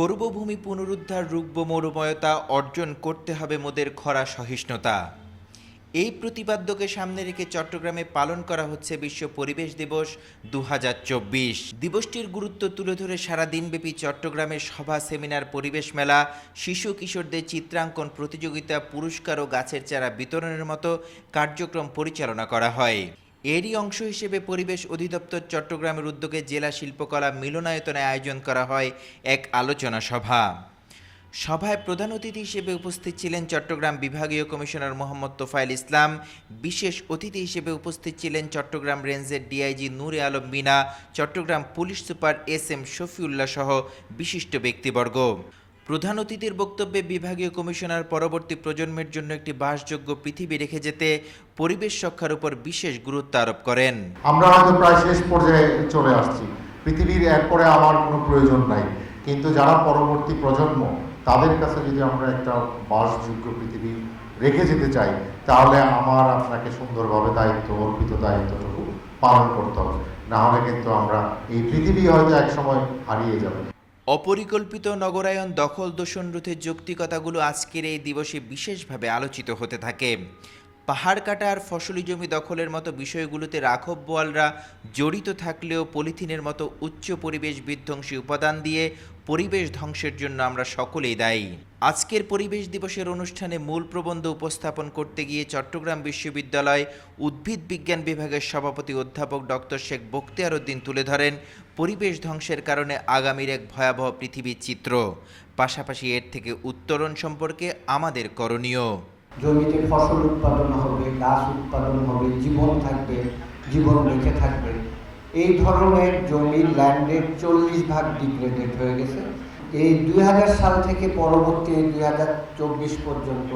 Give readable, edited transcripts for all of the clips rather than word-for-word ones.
করব ভূমি পুনরুদ্ধার রুখব মরুময়তা অর্জন করতে হবে মোদের খরা সহিষ্ণুতা। এই প্রতিপাদ্যকে সামনে রেখে চট্টগ্রামে পালন করা হচ্ছে বিশ্ব পরিবেশ দিবস ২০২৪। দিবসটির গুরুত্ব তুলে ধরে সারাদিনব্যাপী চট্টগ্রামের সভা, সেমিনার, পরিবেশ মেলা, শিশু কিশোরদের চিত্রাঙ্কন প্রতিযোগিতা, পুরস্কার ও গাছের চারা বিতরণের মতো কার্যক্রম পরিচালনা করা হয়। এরই অংশ হিসেবে পরিবেশ অধিদপ্তর চট্টগ্রামের উদ্যোগে জেলা শিল্পকলা মিলনায়তনে আয়োজন করা হয় এক আলোচনা সভা। সভায় প্রধান অতিথি হিসেবে উপস্থিত ছিলেন চট্টগ্রাম বিভাগীয় কমিশনার মোহাম্মদ তোফায়েল ইসলাম। বিশেষ অতিথি হিসেবে উপস্থিত ছিলেন চট্টগ্রাম রেঞ্জের DIG Nure Alam Mina, Chittagong police super S M. Shafiullah সহ বিশিষ্ট ব্যক্তিবর্গ। প্রধান অতিথির বক্তব্যে বিভাগীয় কমিশনার পরবর্তী প্রজন্মের জন্য একটি বাসযোগ্য পৃথিবী রেখে যেতে পরিবেশ রক্ষার উপর বিশেষ গুরুত্ব আরোপ করেন। আমরা হয়তো প্রায় শেষ পর্যায়ে চলে আসছি, পৃথিবীর এরপরে আমার কোনো প্রয়োজন নাই, কিন্তু যারা পরবর্তী প্রজন্ম তাদের কাছে যদি আমরা একটা বাসযোগ্য পৃথিবী রেখে যেতে চাই, তাহলে আমার আপনাকে সুন্দরভাবে অর্পিত দায়িত্বটুকু পালন করতে হবে। না হলে কিন্তু আমরা এই পৃথিবী হয়তো একসময় হারিয়ে যাবে। অপরিকল্পিত নগরায়ন, দখল, দূষণ রোধের যৌক্তিকতাগুলো আজকের এই দিবসে বিশেষভাবে আলোচিত হতে থাকে। পাহাড় কাটা আর ফসলি জমি দখলের মতো বিষয়গুলোতে রাঘব বোয়ালরা জড়িত থাকলেও পলিথিনের মতো উচ্চ পরিবেশ বিধ্বংসী উপাদান দিয়ে পরিবেশ ধ্বংসের জন্য আমরা সকলেই দায়ী। আজকের পরিবেশ দিবসের অনুষ্ঠানে মূল প্রবন্ধ উপস্থাপন করতে গিয়ে চট্টগ্রাম বিশ্ববিদ্যালয় উদ্ভিদ বিজ্ঞান বিভাগের সভাপতি অধ্যাপক ডক্টর শেখ বখতিয়ার উদ্দিন তুলে ধরেন পরিবেশ ধ্বংসের কারণে আগামীর এক ভয়াবহ পৃথিবীর চিত্র, পাশাপাশি এর থেকে উত্তরণ সম্পর্কে আমাদের করণীয়। জমিতে ফসল উৎপাদন হবে, গাছ উৎপাদন হবে, জীবন থাকবে, জীবন বেঁচে থাকবে। এই ধরনের জমির ল্যান্ডের 40% ডিগ্রেডেড হয়ে গেছে। এই 2000 সাল থেকে পরবর্তী 2024 পর্যন্ত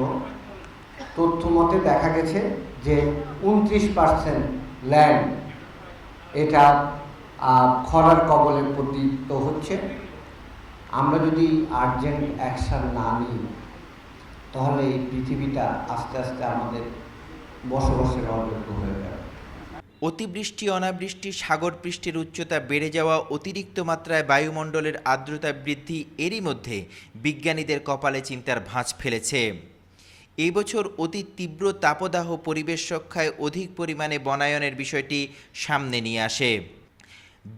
তথ্য মতে দেখা গেছে যে 29% ল্যান্ড এটা খরার কবলে পতিত হচ্ছে। আমরা যদি আর্জেন্ট অ্যাকশন না নিই, তাহলে এই পৃথিবীটা আস্তে আস্তে আমাদের বসবাসের অযোগ্য হয়ে যাবে। অতিবৃষ্টি, অনাবৃষ্টি, সাগর পৃষ্ঠের উচ্চতা বেড়ে যাওয়া, অতিরিক্ত মাত্রায় বায়ুমণ্ডলের আর্দ্রতা বৃদ্ধি, এরই মধ্যে বিজ্ঞানীদের কপালে চিন্তার ভাঁজ ফেলেছে। এই বছর অতি তীব্র তাপদাহ পরিবেশ রক্ষায় অধিক পরিমাণে বনায়নের বিষয়টি সামনে নিয়ে আসে।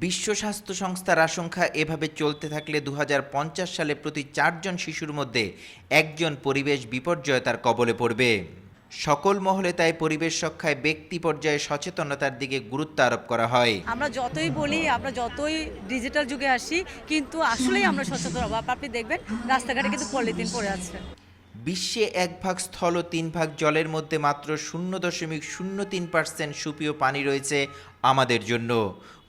বিশ্ব স্বাস্থ্য সংস্থার আশঙ্কা, এভাবে চলতে থাকলে 2050 সালে প্রতি 4 জন শিশুর মধ্যে 1 জন পরিবেশ বিপর্যয়তার কবলে পড়বে। সকল মহলে তাই পরিবেশ রক্ষায় ব্যক্তি পর্যায়ে সচেতনতার দিকে গুরুত্ব আরোপ করা হয়। আমরা যতই বলি, আমরা যতই ডিজিটাল যুগে আসি, কিন্তু আসলেই আমরা সচেতন হব। আপনি দেখবেন রাস্তাঘাটে কিন্তু পলিথিন পড়ে আছে। বিশ্বে 1 ভাগ স্থল ও 3 ভাগ জলের মধ্যে মাত্র 0.03% সুপেয় পানি রয়েছে আমাদের জন্য।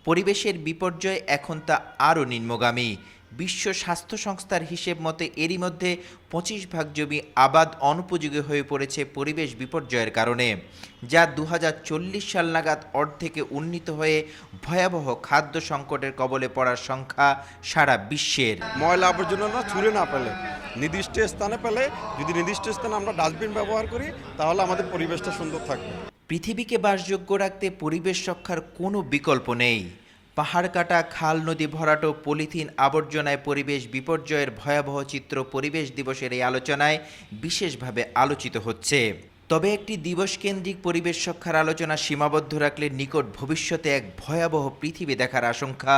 পরিবেশের বিপর্যয় এখন তা আরও নিম্নগামী। বিশ্ব স্বাস্থ্য সংস্থার হিসেব মতে এরই মধ্যে 25 ভাগ জমি আবাদ অনুপযোগী হয়ে পড়েছে পরিবেশ বিপর্যয়ের কারণে, যা 2040 সাল নাগাদ অর্ধেকে উন্নীত হয়ে ভয়াবহ খাদ্য সংকটের কবলে পড়ার সংখ্যা সারা বিশ্বের। ময়লা আবর্জনা ছুঁড়ে না পেলে, নির্দিষ্ট স্থানে পেলে, যদি নির্দিষ্ট স্থানে আমরা ডাস্টবিন ব্যবহার করি, তাহলে আমাদের পরিবেশটা সুন্দর থাকবে। পৃথিবীকে বাসযোগ্য রাখতে পরিবেশ রক্ষার কোনো বিকল্প নেই। পাহাড় কাটা, খাল, নদী ভরাট ও পলিথিন আবর্জনায় পরিবেশ বিপর্যয়ের ভয়াবহ চিত্র পরিবেশ দিবসের এই আলোচনায় বিশেষভাবে আলোচিত হচ্ছে। তবে একটি দিবস কেন্দ্রিক পরিবেশ রক্ষার আলোচনা সীমাবদ্ধ রাখলে নিকট ভবিষ্যতে এক ভয়াবহ পৃথিবী দেখার আশঙ্কা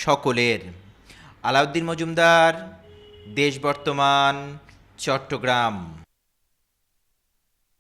সকলের। আলাউদ্দিন মজুমদার, দেশ বর্তমান, চট্টগ্রাম।